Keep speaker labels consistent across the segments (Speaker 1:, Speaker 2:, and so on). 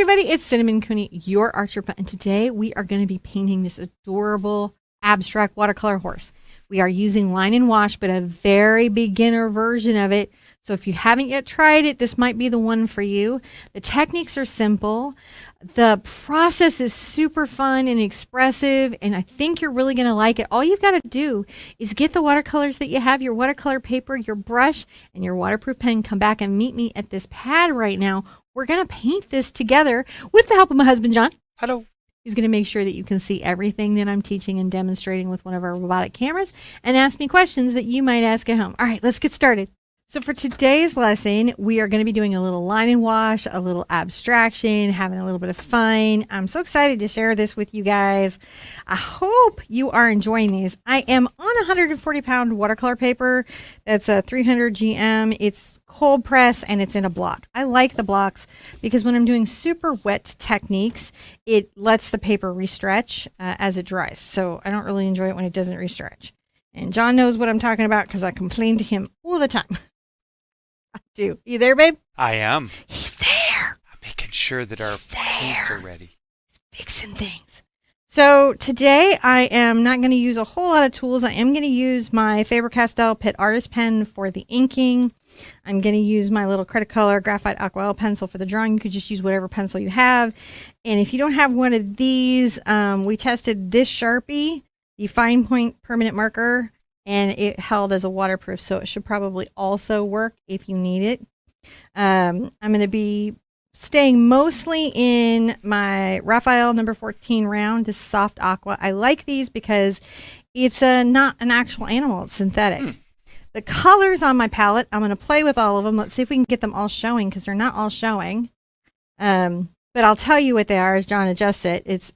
Speaker 1: everybody, it's Cinnamon Cooney, your Art Sherpa, and today we are going to be painting this adorable abstract watercolor horse. We are using line and wash, but a very beginner version of it. So if you haven't yet tried it, this might be the one for you. The techniques are simple. The process is super fun and expressive, and I think you're really going to like it. All you've got to do is get the watercolors that you have, your watercolor paper, your brush, and your waterproof pen. Come back and meet me at this pad right now. We're going to paint this together with the help of my husband, John.
Speaker 2: Hello.
Speaker 1: He's going to make sure that you can see everything that I'm teaching and demonstrating with one of our robotic cameras and ask me questions that you might ask at home. All right, let's get started. So for today's lesson, we are going to be doing a little line and wash, a little abstraction, having a little bit of fun. I'm so excited to share this with you guys. I hope you are enjoying these. I am on 140-pound watercolor paper. That's a 300 GM. It's cold press and it's in a block. I like the blocks because when I'm doing super wet techniques, it lets the paper restretch as it dries. So I don't really enjoy it when it doesn't restretch. And John knows what I'm talking about because I complain to him all the time. I do. You there, babe?
Speaker 2: I am.
Speaker 1: He's there.
Speaker 2: I'm making sure that our paints are ready.
Speaker 1: He's fixing things. So today I am not going to use a whole lot of tools. I am going to use my Faber-Castell Pitt Artist Pen for the inking. I'm going to use my little Cretacolor Graphite Aquarelle pencil for the drawing. You could just use whatever pencil you have. And if you don't have one of these, we tested this Sharpie, the fine point permanent marker, and it held as a waterproof, so it should probably also work if you need it. I'm going to be staying mostly in my Raphael number 14 round, this soft aqua. I like these because it's not an actual animal, it's synthetic. The colors on my palette, I'm going to play with all of them. Let's see if we can get them all showing because they're not all showing. But I'll tell you what they are as John adjusts it.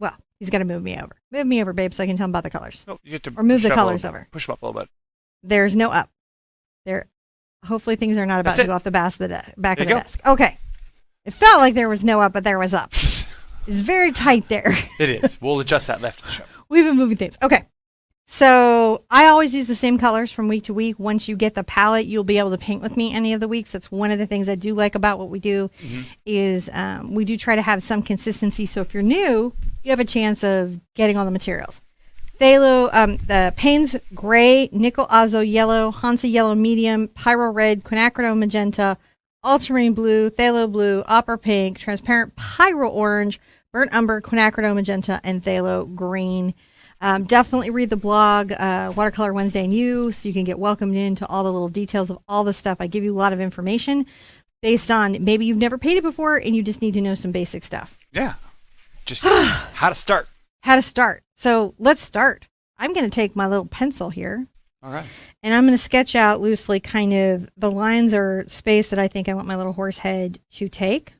Speaker 1: Well, he's got to move me over. Move me over, babe, so I can tell him about the colors.
Speaker 2: No, you have to
Speaker 1: or move the colors over.
Speaker 2: Push them up a little bit.
Speaker 1: There's no up. There. Hopefully things are not about to go off the back of the desk. Okay. It felt like there was no up, but there was up. It's very tight there.
Speaker 2: It is. We'll adjust that left of the show.
Speaker 1: We've been moving things. Okay. So I always use the same colors from week to week. Once you get the palette, you'll be able to paint with me any of the weeks. That's one of the things I do like about what we do is we do try to have some consistency. So if you're new, you have a chance of getting all the materials. Phthalo, the Payne's Gray, Nickel Azo Yellow, Hansa Yellow Medium, Pyro Red, Quinacridone Magenta, Ultramarine Blue, Phthalo Blue, Opera Pink, Transparent Pyro Orange, Burnt Umber, Quinacridone Magenta, and Phthalo Green. Definitely read the blog, Watercolor Wednesday and You, so you can get welcomed into all the little details of all the stuff. I give you a lot of information based on maybe you've never painted before and you just need to know some basic stuff.
Speaker 2: Yeah. Just how to start.
Speaker 1: How to start. So let's start. I'm going to take my little pencil here.
Speaker 2: All right.
Speaker 1: And I'm going to sketch out loosely kind of the lines or space that I think I want my little horse head to take.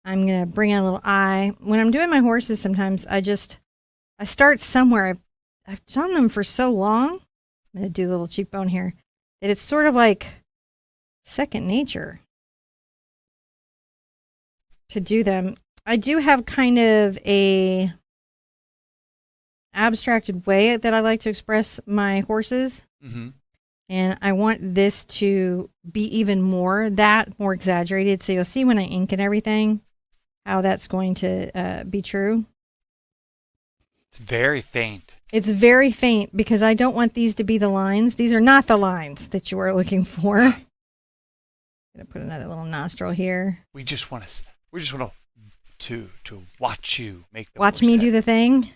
Speaker 1: I'm going to bring in a little eye. When I'm doing my horses, sometimes I start somewhere. I've done them for so long. I'm going to do a little cheekbone here. That it's sort of like second nature to do them. I do have kind of a abstracted way that I like to express my horses. And I want this to be even more exaggerated. So you'll see when I ink and everything, how that's going to be true.
Speaker 2: It's very faint.
Speaker 1: It's very faint because I don't want these to be the lines. These are not the lines that you are looking for. I'm going to put another little nostril here.
Speaker 2: We just want to watch you make the
Speaker 1: Watch me do the thing.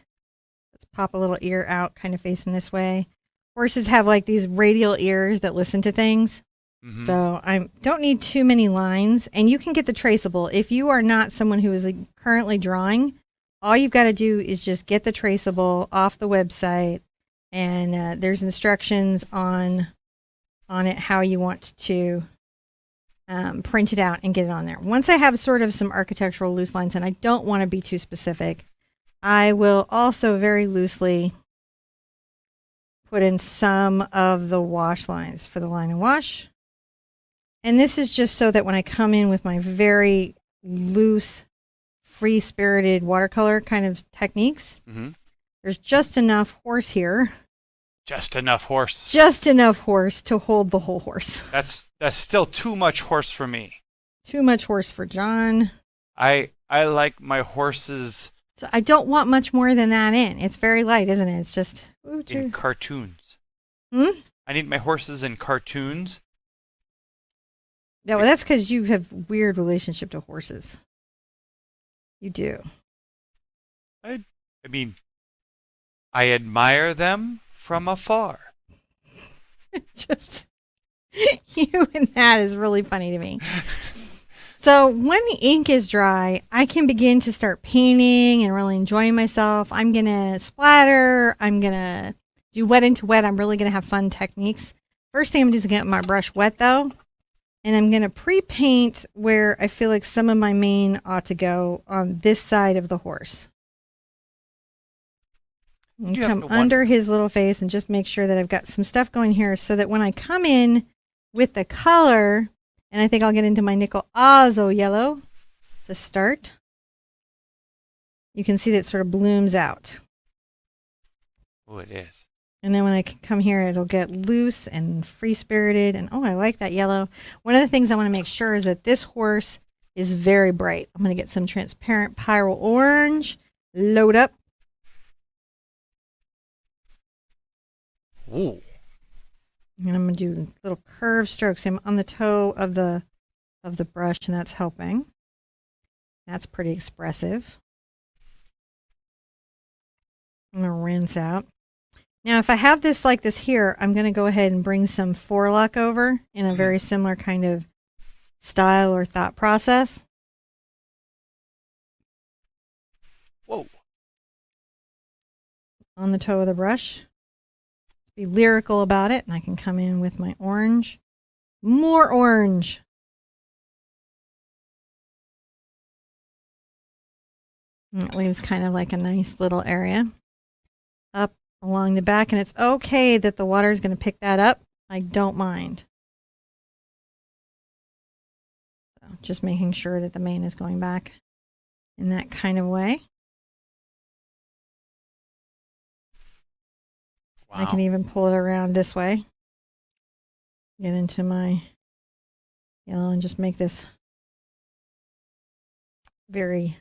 Speaker 1: Let's pop a little ear out kind of facing this way. Horses have like these radial ears that listen to things. So I don't need too many lines. And you can get the Traceable. If you are not someone who is currently drawing, all you've got to do is just get the Traceable off the website. And there's instructions on it how you want to print it out and get it on there. Once I have sort of some architectural loose lines, and I don't want to be too specific, I will also very loosely put in some of the wash lines for the line and wash. And this is just so that when I come in with my very loose, free-spirited watercolor kind of techniques, there's just enough horse here.
Speaker 2: Just enough horse.
Speaker 1: Just enough horse to hold the whole horse.
Speaker 2: That's still too much horse for me.
Speaker 1: Too much horse for John.
Speaker 2: I like my horses
Speaker 1: So I don't want much more than that in. It's very light, isn't it? It's just
Speaker 2: in cartoons.
Speaker 1: Hmm?
Speaker 2: I need my horses in cartoons.
Speaker 1: Yeah, well, that's because you have weird relationship to horses. You do.
Speaker 2: I mean, I admire them from afar.
Speaker 1: Just you and that is really funny to me. So when the ink is dry, I can begin to start painting and really enjoying myself. I'm going to splatter. I'm going to do wet into wet. I'm really going to have fun techniques. First thing I'm going to do is get my brush wet, though. And I'm going to pre-paint where I feel like some of my mane ought to go on this side of the horse. And come under his little face and just make sure that I've got some stuff going here so that when I come in with the color, and I think I'll get into my nickel azo yellow to start, you can see that it sort of blooms out.
Speaker 2: Oh, it is.
Speaker 1: And then when I come here, it'll get loose and free-spirited. And, oh, I like that yellow. One of the things I want to make sure is that this horse is very bright. I'm going to get some transparent pyrrole orange, load up.
Speaker 2: Ooh.
Speaker 1: And I'm going to do little curved strokes. I'm on the toe of the brush, and that's helping. That's pretty expressive. I'm going to rinse out. Now, if I have this like this here, I'm going to go ahead and bring some forelock over in a very similar kind of style or thought process.
Speaker 2: Whoa.
Speaker 1: On the toe of the brush. Be lyrical about it, and I can come in with my orange. More orange. And it leaves kind of like a nice little area up along the back, and it's okay that the water is going to pick that up. I don't mind. So just making sure that the mane is going back in that kind of way.
Speaker 2: Wow.
Speaker 1: I can even pull it around this way. Get into my yellow and just make this very...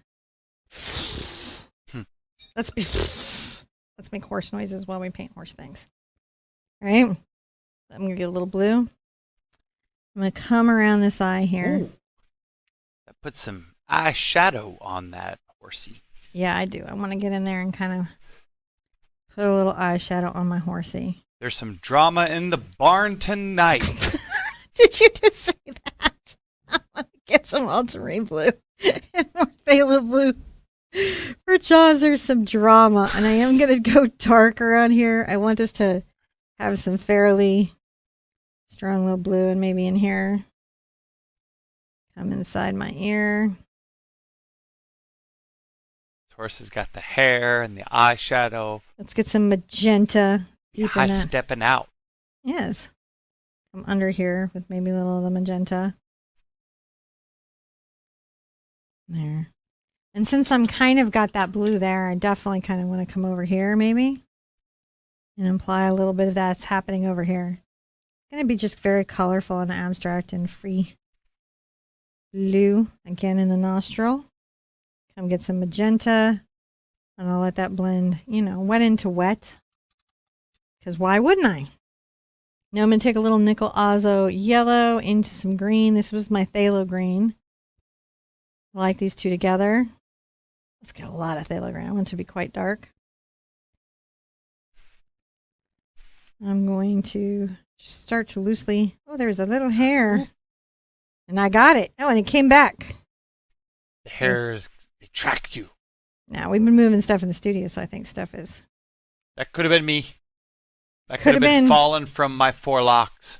Speaker 1: Let's make horse noises while we paint horse things. All right. I'm going to get a little blue. I'm going to come around this eye here.
Speaker 2: Ooh. That puts some eyeshadow on that horsey.
Speaker 1: Yeah, I do. I want to get in there and kind of put a little eyeshadow on my horsey.
Speaker 2: There's some drama in the barn tonight.
Speaker 1: Did you just say that? I want to get some ultramarine blue and more phthalo blue. For Jaws, there's some drama, and I am going to go dark around here. I want this to have some fairly strong little blue, and maybe in here. Come inside my ear.
Speaker 2: This horse has got the hair and the eyeshadow.
Speaker 1: Let's get some magenta deep in that.
Speaker 2: Stepping out.
Speaker 1: Yes. Come under here with maybe a little of the magenta. There. And since I'm kind of got that blue there, I definitely kind of want to come over here maybe and imply a little bit of that's happening over here. It's going to be just very colorful and abstract and free blue again in the nostril. Come get some magenta, and I'll let that blend, wet into wet, because why wouldn't I? Now I'm going to take a little nickel azo yellow into some green. This was my phthalo green. I like these two together. Let's get a lot of phthalo green. I want it to be quite dark. I'm going to just start to loosely... Oh, there's a little hair. And I got it. Oh, and it came back.
Speaker 2: The hairs, they tracked you.
Speaker 1: Now, we've been moving stuff in the studio, so I think stuff is...
Speaker 2: That could have been me. That could have been fallen from my forelocks.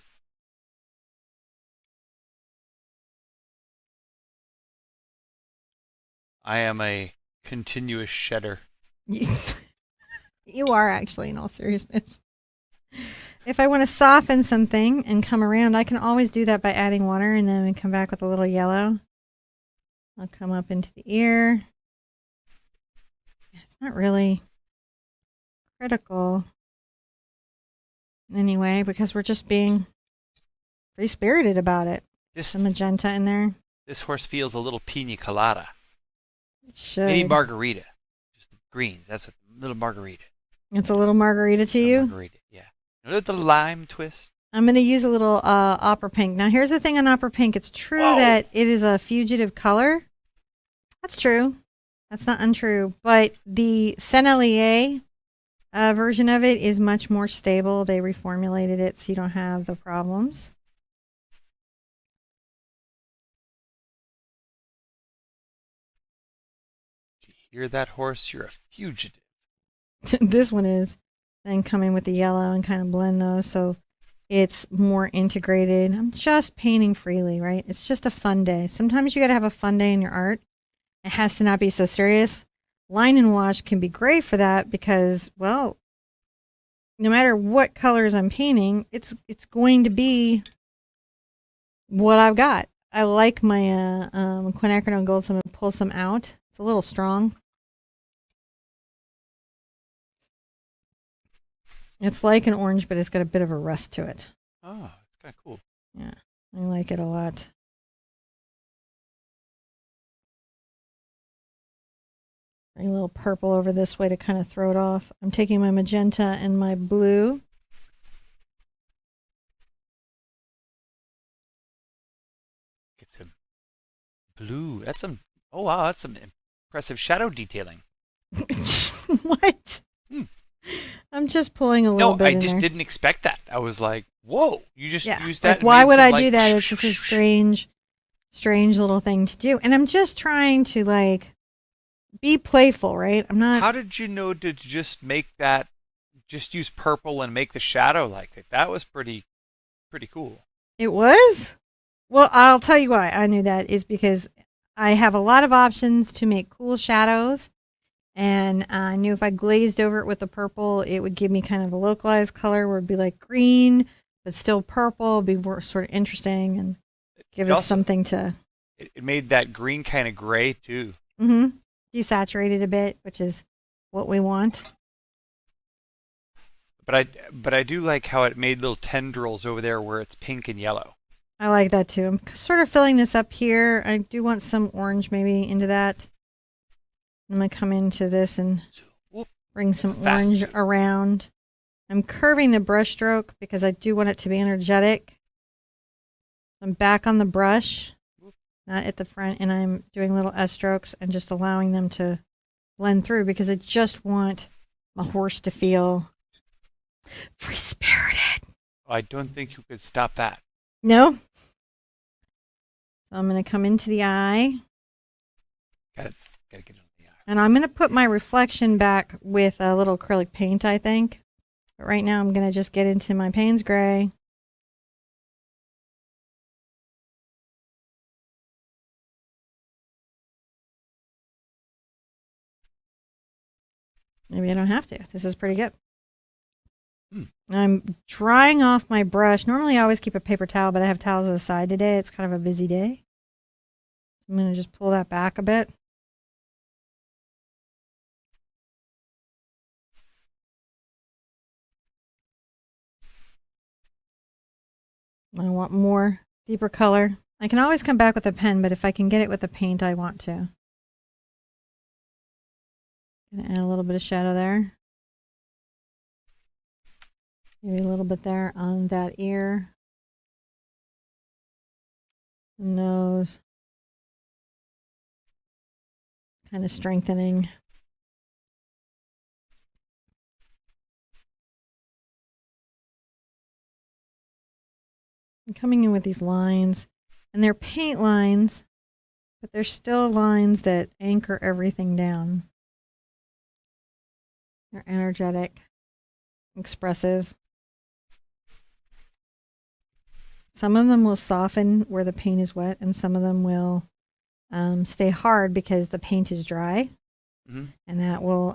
Speaker 2: I am a continuous shedder.
Speaker 1: You are actually, in all seriousness. If I want to soften something and come around, I can always do that by adding water and then come back with a little yellow. I'll come up into the ear. It's not really critical anyway, because we're just being free-spirited about it. Some magenta in there.
Speaker 2: This horse feels a little pina colada.
Speaker 1: It should.
Speaker 2: Maybe margarita. Just greens. That's what little margarita.
Speaker 1: It's a little margarita to you?
Speaker 2: Margarita, yeah. A little lime twist.
Speaker 1: I'm going to use a little opera pink. Now, here's the thing on opera pink. It's true that it is a fugitive color. That's true. That's not untrue. But the Sennelier version of it is much more stable. They reformulated it so you don't have the problems.
Speaker 2: Did you hear that, horse? You're a fugitive.
Speaker 1: This one is. Then come in with the yellow and kind of blend those so it's more integrated. I'm just painting freely, right? It's just a fun day. Sometimes you got to have a fun day in your art. It has to not be so serious. Line and wash can be great for that because, well, no matter what colors I'm painting, it's going to be what I've got. I like my quinacridone gold, so I'm going to pull some out. It's a little strong. It's like an orange, but it's got a bit of a rust to it.
Speaker 2: Oh, it's kind of cool.
Speaker 1: Yeah, I like it a lot. Bring a little purple over this way to kind of throw it off. I'm taking my magenta and my blue.
Speaker 2: Get some blue. That's some. Oh wow, that's some impressive shadow detailing.
Speaker 1: What? I'm just pulling a little bit.
Speaker 2: No, I
Speaker 1: in
Speaker 2: just
Speaker 1: there.
Speaker 2: didn't expect that. I was like, "Whoa, you just used that."
Speaker 1: Like, why would I do that? It's just a strange little thing to do, and I'm just trying to like be playful, right? I'm not.
Speaker 2: How did you know to just make that? Just use purple and make the shadow like that. That was pretty cool.
Speaker 1: It was? Well, I'll tell you why I knew that is because I have a lot of options to make cool shadows. And I knew if I glazed over it with the purple, it would give me kind of a localized color where it'd be like green, but still purple, be more sort of interesting and give us something to...
Speaker 2: It made that green kind of gray, too.
Speaker 1: Mm-hmm. Desaturated a bit, which is what we want.
Speaker 2: But I do like how it made little tendrils over there where it's pink and yellow.
Speaker 1: I like that, too. I'm sort of filling this up here. I do want some orange maybe into that. I'm going to come into this and bring some orange around. I'm curving the brush stroke because I do want it to be energetic. I'm back on the brush, not at the front, and I'm doing little S strokes and just allowing them to blend through because I just want my horse to feel free-spirited.
Speaker 2: I don't think you could stop that.
Speaker 1: No? So I'm going to come into the eye.
Speaker 2: Gotta get it.
Speaker 1: And I'm going to put my reflection back with a little acrylic paint, I think. But right now I'm going to just get into my Payne's Gray. Maybe I don't have to. This is pretty good. I'm drying off my brush. Normally I always keep a paper towel, but I have towels to the side today. It's kind of a busy day. I'm going to just pull that back a bit. I want more deeper color. I can always come back with a pen, but if I can get it with a paint, I want to. Gonna add a little bit of shadow there. Maybe a little bit there on that ear. Nose. Kind of strengthening. I'm coming in with these lines, and they're paint lines, but they're still lines that anchor everything down. They're energetic, expressive. Some of them will soften where the paint is wet, and some of them will stay hard because the paint is dry. Mm-hmm. And that will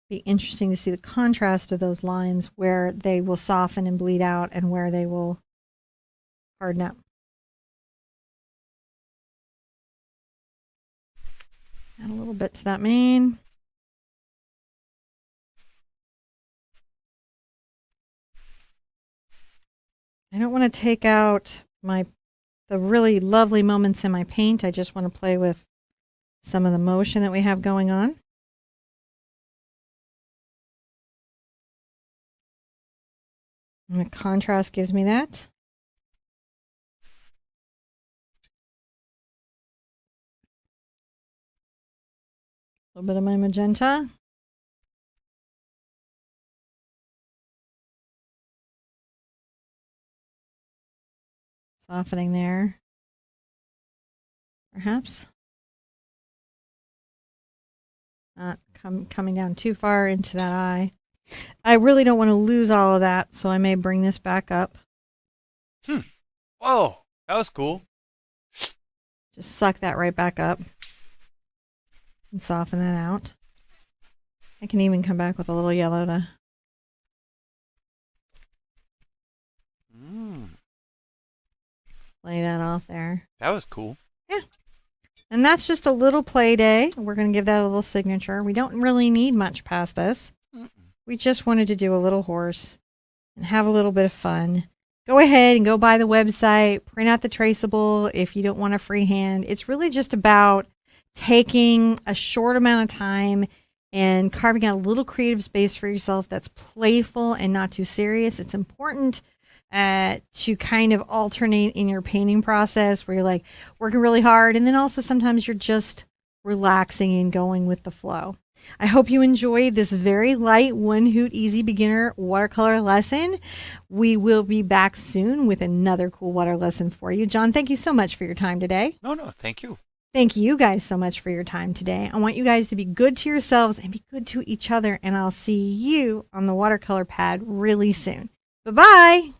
Speaker 1: be interesting to see the contrast of those lines where they will soften and bleed out and where they will harden up. Add a little bit to that mane. I don't want to take out the really lovely moments in my paint. I just want to play with some of the motion that we have going on. And the contrast gives me that. A little bit of my magenta. Softening there. Perhaps. Not coming down too far into that eye. I really don't want to lose all of that, so I may bring this back up.
Speaker 2: Whoa, that was cool.
Speaker 1: Just suck that right back up and soften that out. I can even come back with a little yellow to lay that off there.
Speaker 2: That was cool.
Speaker 1: Yeah. And that's just a little play day. We're going to give that a little signature. We don't really need much past this. We just wanted to do a little horse and have a little bit of fun. Go ahead and go buy the website, print out the Traceable if you don't want a freehand. It's really just about taking a short amount of time and carving out a little creative space for yourself that's playful and not too serious. It's important to kind of alternate in your painting process where you're like working really hard and then also sometimes you're just relaxing and going with the flow. I hope you enjoyed this very light one hoot easy beginner watercolor lesson. We will be back soon with another cool water lesson for you. John, thank you so much for your time today.
Speaker 2: No, thank you.
Speaker 1: Thank you guys so much for your time today. I want you guys to be good to yourselves and be good to each other, and I'll see you on the watercolor pad really soon. Bye-bye.